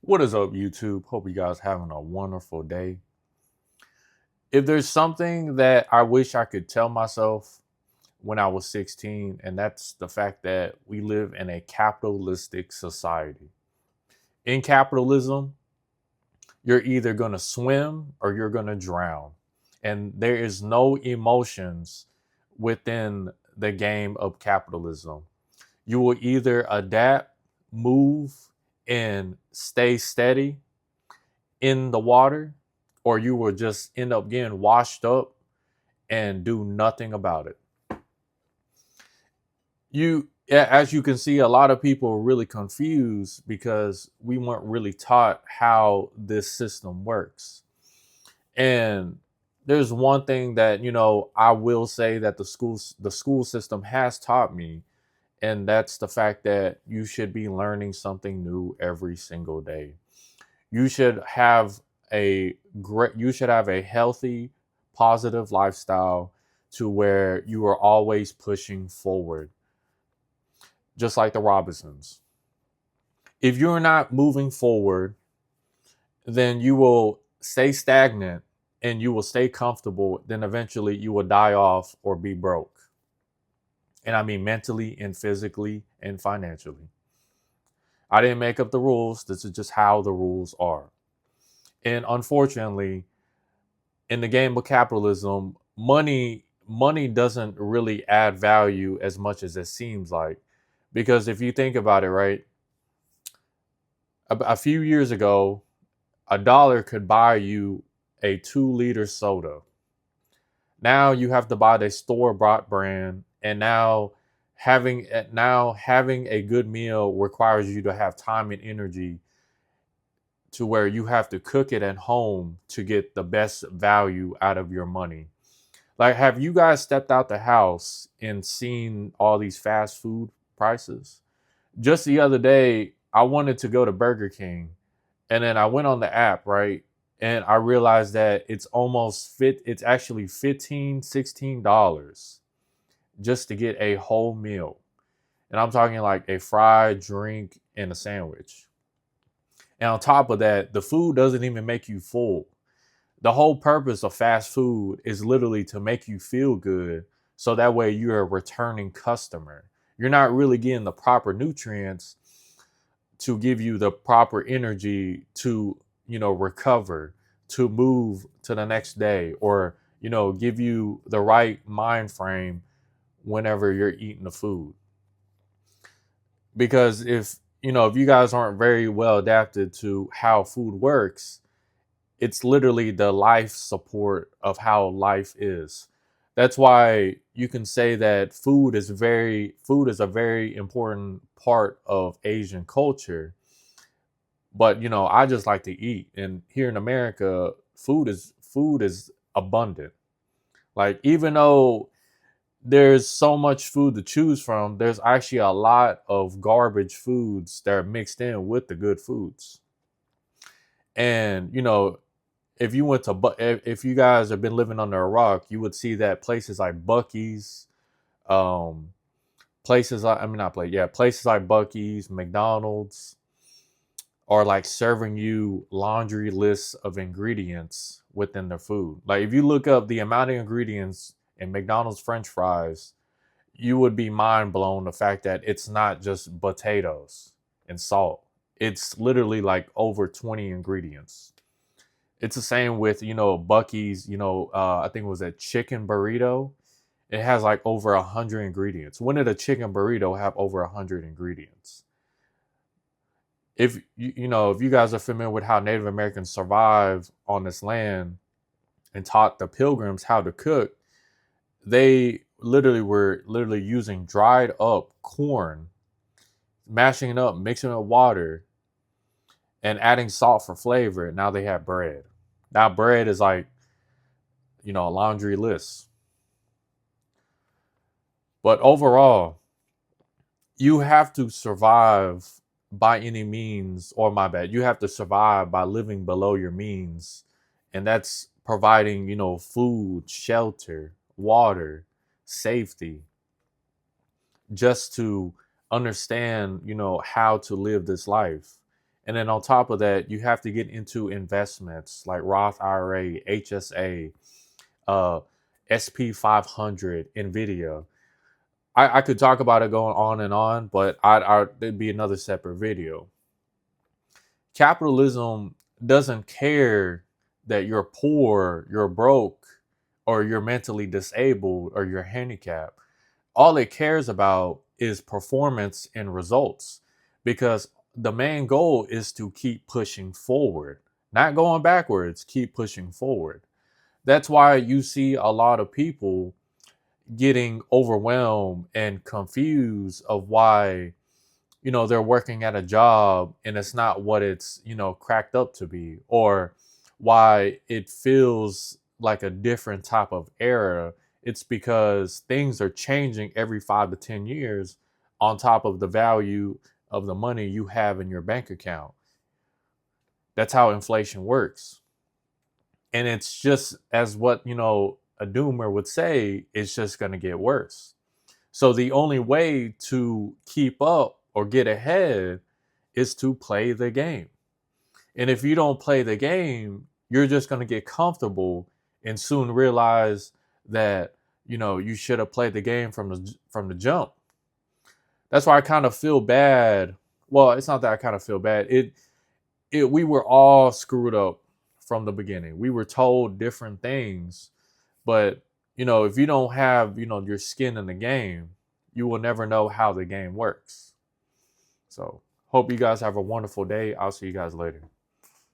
What is up, YouTube? Hope you guys having a wonderful day. If there's something that I wish I could tell myself when I was 16, and that's the fact that we live in a capitalistic society. In capitalism, you're either going to swim or you're going to drown. And there is no emotions within the game of capitalism. You will either adapt, move, and stay steady in the water, or you will just end up getting washed up and do nothing about it. As you can see, a lot of people are really confused because we weren't really taught how this system works. And there's one thing that, I will say that the school system has taught me, and that's the fact that you should be learning something new every single day. You should have a healthy, positive lifestyle to where you are always pushing forward, just like the Robinsons. If you're not moving forward, then you will stay stagnant and you will stay comfortable. Then eventually you will die off or be broke. And I mean mentally and physically and financially. I didn't make up the rules. This is just how the rules are. And unfortunately, in the game of capitalism, money doesn't really add value as much as it seems like. Because if you think about it, right, a few years ago, a dollar could buy you a 2 liter soda. Now you have to buy the store bought brand, and now having a good meal requires you to have time and energy to where you have to cook it at home to get the best value out of your money. Like, have you guys stepped out the house and seen all these fast food prices? Just the other day, I wanted to go to Burger King, and then I went on the app, right? And I realized that it's actually 15, $16 just to get a whole meal. And I'm talking like a fried drink and a sandwich. And on top of that, the food doesn't even make you full. The whole purpose of fast food is literally to make you feel good, so that way you're a returning customer. You're not really getting the proper nutrients to give you the proper energy to, recover, to move to the next day, or, give you the right mind frame whenever you're eating the food. Because if you guys aren't very well adapted to how food works, it's literally the life support of how life is. That's why you can say that food is a very important part of Asian culture. But I just like to eat, and here in America, food is abundant. Like, even though there's so much food to choose from, there's actually a lot of garbage foods that are mixed in with the good foods. And if you guys have been living under a rock, you would see that places like Bucky's, um, places like Bucky's, McDonald's are like serving you laundry lists of ingredients within the food. Like, if you look up the amount of ingredients in McDonald's French fries, you would be mind blown the fact that it's not just potatoes and salt. It's literally like over 20 ingredients. It's the same with, Bucky's, I think it was a chicken burrito. It has like over 100 ingredients. When did a chicken burrito have over 100 ingredients? If you guys are familiar with how Native Americans survived on this land and taught the pilgrims how to cook, they were using dried up corn, mashing it up, mixing it with water, and adding salt for flavor. Now they have bread. Now bread is like, a laundry list. But overall, you have to survive by any means, or my bad, you have to survive by living below your means. And that's providing, food, shelter, water, safety, just to understand, how to live this life. And then on top of that, you have to get into investments like Roth IRA, HSA, uh, SP 500, NVIDIA. I could talk about it going on, but it'd be another separate video. Capitalism doesn't care that you're poor, you're broke, or you're mentally disabled, or you're handicapped. All it cares about is performance and results, because the main goal is to keep pushing forward, not going backwards, keep pushing forward. That's why you see a lot of people getting overwhelmed and confused of why they're working at a job and it's not what it's cracked up to be, or why it feels like a different type of era. It's because things are changing every 5 to 10 years, on top of the value of the money you have in your bank account. That's how inflation works. And it's just, as what a doomer would say, it's just going to get worse. So the only way to keep up or get ahead is to play the game. And if you don't play the game, you're just going to get comfortable and soon realize that you should have played the game from the jump. That's why I kind of feel bad. Well, it's not that I kind of feel bad. We were all screwed up from the beginning. We were told different things, but if you don't have your skin in the game, you will never know how the game works. So hope you guys have a wonderful day. I'll see you guys later.